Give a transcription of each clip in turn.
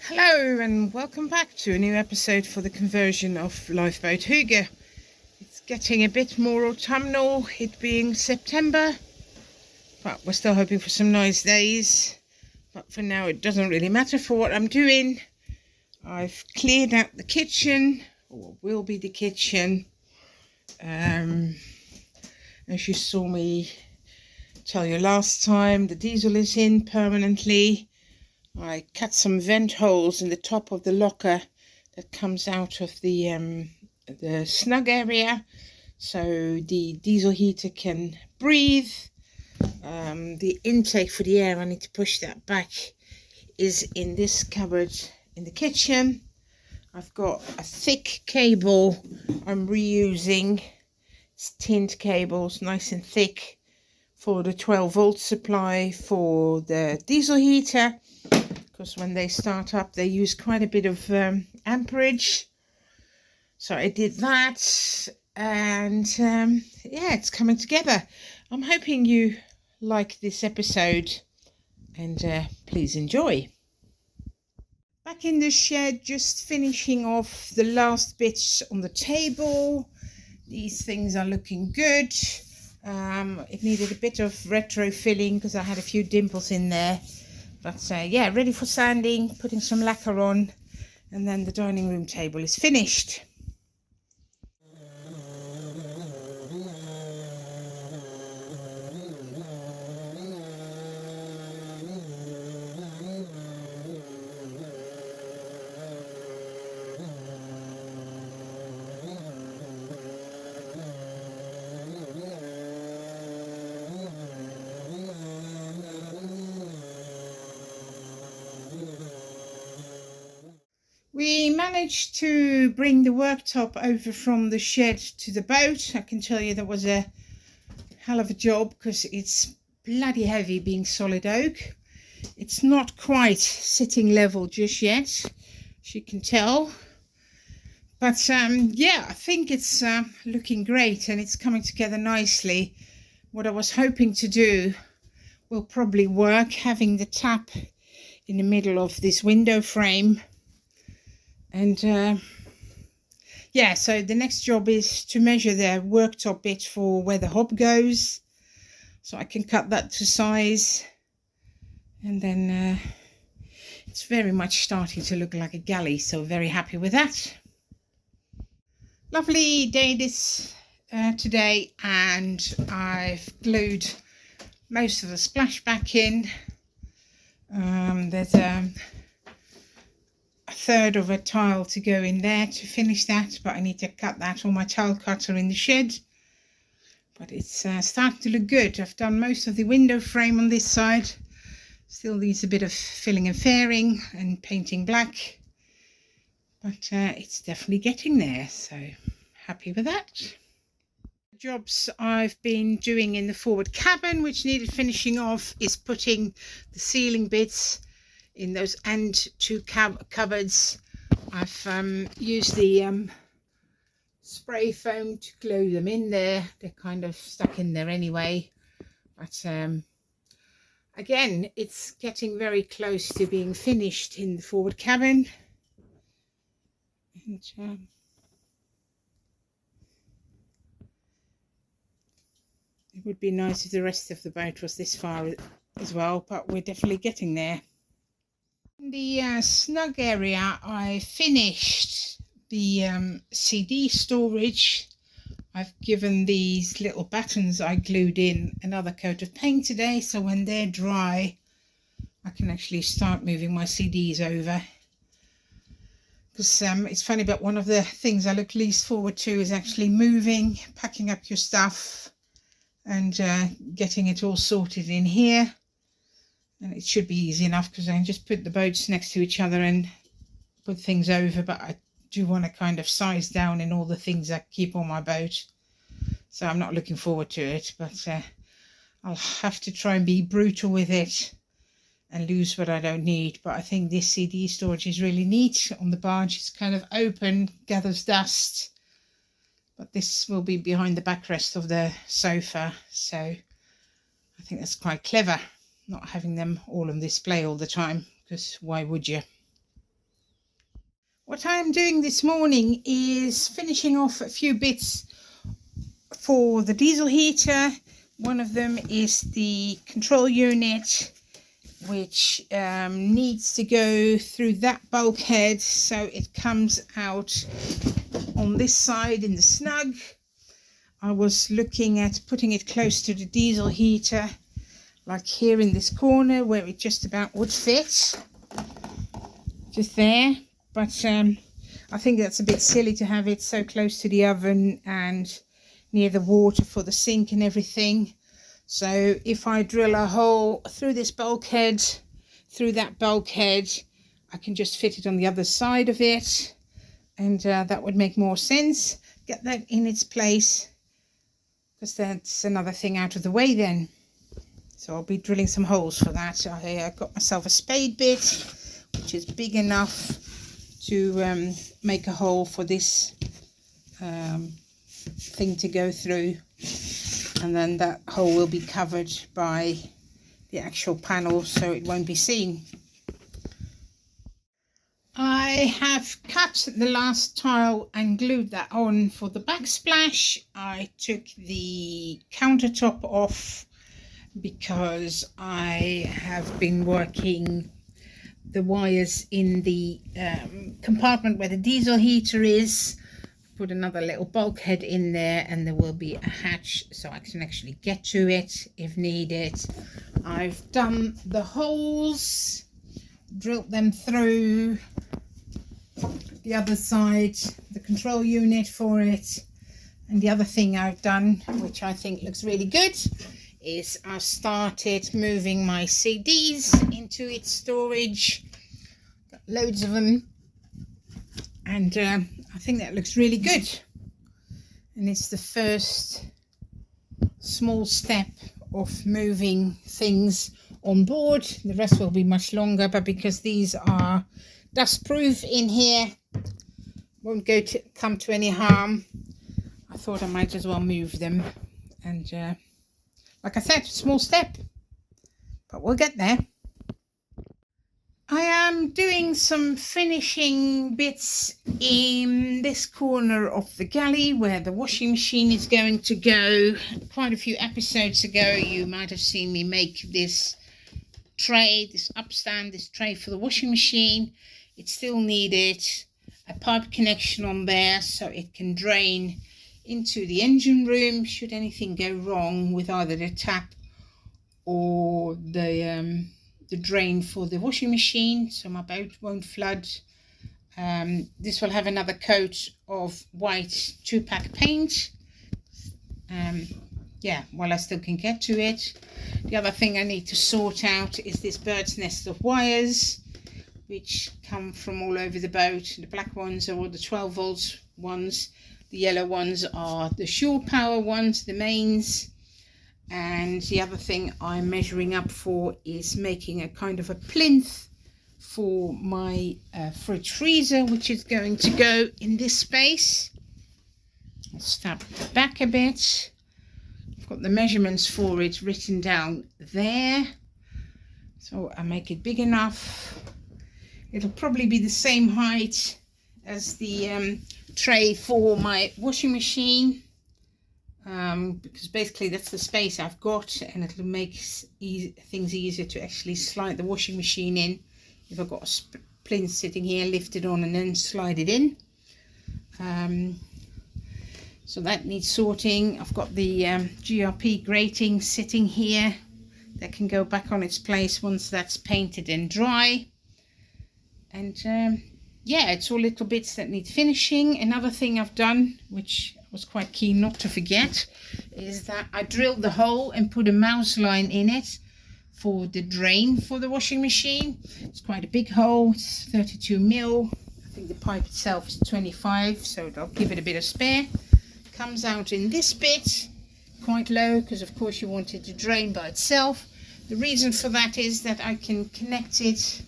Hello and welcome back to a new episode for the conversion of Lifeboat Hygge. It's getting a bit more autumnal, it being September, but we're still hoping for some nice days. But for now it doesn't really matter for what I'm doing. I've cleared out the kitchen, or will be the kitchen. As you saw me tell you last time, the diesel is in permanently. I cut some vent holes in the top of the locker that comes out of the snug area, so the diesel heater can breathe. The intake for the air, I need to push that back, is in this cupboard in the kitchen. I've got a thick cable I'm reusing. It's tinned cables, nice and thick, for the 12-volt supply for the diesel heater, because when they start up they use quite a bit of amperage. So I did that, and yeah, it's coming together. I'm hoping you like this episode, and please enjoy. Back in the shed, just finishing off the last bits on the table. These things are looking good. It needed a bit of retro filling because I had a few dimples in there. But yeah, ready for sanding, putting some lacquer on, and then the dining room table is finished. We managed to bring the worktop over from the shed to the boat. I can tell you that was a hell of a job because it's bloody heavy being solid oak. It's not quite sitting level just yet, as you can tell. But yeah, I think it's looking great and it's coming together nicely. What I was hoping to do will probably work, having the tap in the middle of this window frame. And yeah, so the next job is to measure the worktop bit for where the hob goes, so I can cut that to size. And then it's very much starting to look like a galley, so very happy with that. Lovely day this today, and I've glued most of the splash back in. There's a third of a tile to go in there to finish that, but I need to cut that on my tile cutter in the shed. But it's starting to look good. I've done most of the window frame on this side. Still needs a bit of filling and fairing and painting black, but it's definitely getting there, so happy with that. Jobs I've been doing in the forward cabin, which needed finishing off, is putting the ceiling bits in those end two cupboards. I've used the spray foam to glue them in there. They're kind of stuck in there anyway, but again, it's getting very close to being finished in the forward cabin. And it would be nice if the rest of the boat was this far as well, but we're definitely getting there. In the snug area, I finished the CD storage. I've given these little buttons I glued in another coat of paint today, so when they're dry I can actually start moving my CDs over. Because it's funny, but one of the things I look least forward to is actually moving, packing up your stuff and getting it all sorted in here. And it should be easy enough because I can just put the boats next to each other and put things over, but I do want to kind of size down in all the things I keep on my boat. So I'm not looking forward to it, but I'll have to try and be brutal with it and lose what I don't need. But I think this CD storage is really neat on the barge. It's kind of open, gathers dust, but this will be behind the backrest of the sofa, so I think that's quite clever, not having them all on display all the time, because why would you? What I am doing this morning is finishing off a few bits for the diesel heater. One of them is the control unit, which needs to go through that bulkhead so it comes out on this side in the snug. I was looking at putting it close to the diesel heater, like here in this corner where it just about would fit, just there. But I think that's a bit silly to have it so close to the oven and near the water for the sink and everything. So if I drill a hole through this bulkhead, through that bulkhead, I can just fit it on the other side of it, and that would make more sense. Get that in its place, because that's another thing out of the way then. So I'll be drilling some holes for that. I got myself a spade bit, which is big enough to make a hole for this thing to go through, and then that hole will be covered by the actual panel so it won't be seen. I have cut the last tile and glued that on for the backsplash. I took the countertop off because I have been working the wires in the compartment where the diesel heater is. Put another little bulkhead in there, and there will be a hatch so I can actually get to it if needed. I've done the holes, drilled them through the other side, the control unit for it. And the other thing I've done, which I think looks really good, is I started moving my CDs into its storage. Got loads of them, and I think that looks really good. And it's the first small step of moving things on board. The rest will be much longer, but because these are dust proof in here, won't come to any harm, I thought I might as well move them. And like I said, small step, but we'll get there. I am doing some finishing bits in this corner of the galley where the washing machine is going to go. Quite a few episodes ago you might have seen me make this tray, this upstand, this tray for the washing machine. It still needed a pipe connection on there so it can drain into the engine room should anything go wrong with either the tap or the drain for the washing machine, so my boat won't flood. This will have another coat of white 2-pack paint. Yeah, while I still can get to it. The other thing I need to sort out is this bird's nest of wires, which come from all over the boat. The black ones are all the 12 volts ones. The yellow ones are the shore power ones, the mains. And the other thing I'm measuring up for is making a kind of a plinth for my fridge freezer, which is going to go in this space. I'll step back a bit. I've got the measurements for it written down there, so I make it big enough. It'll probably be the same height as the tray for my washing machine. Because basically that's the space I've got, and it'll make things easier to actually slide the washing machine in. If I've got a plinth sitting here, lift it on and then slide it in. So that needs sorting. I've got the GRP grating sitting here that can go back on its place once that's painted and dry. And yeah, it's all little bits that need finishing. Another thing I've done, which I was quite keen not to forget, is that I drilled the hole and put a mouse line in it for the drain for the washing machine. It's quite a big hole, it's 32 mil. I think the pipe itself is 25, so I'll give it a bit of spare. Comes out in this bit, quite low, because of course you want it to drain by itself. The reason for that is that I can connect it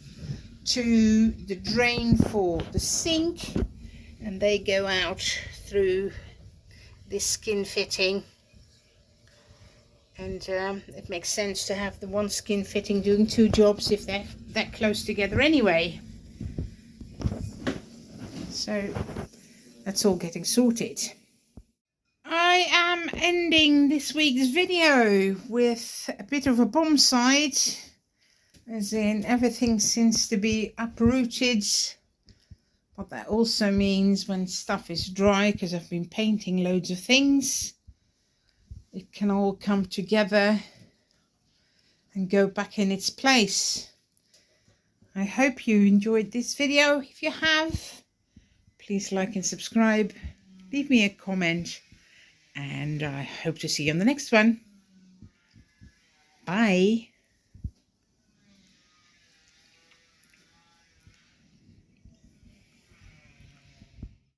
to the drain for the sink, and they go out through this skin fitting, and it makes sense to have the one skin fitting doing two jobs if they're that close together anyway. So that's all getting sorted. I am ending this week's video with a bit of a bomb site, as in everything seems to be uprooted. But that also means when stuff is dry, because I've been painting loads of things, it can all come together and go back in its place. I hope you enjoyed this video. If you have, please like and subscribe, leave me a comment, and I hope to see you on the next one. Bye.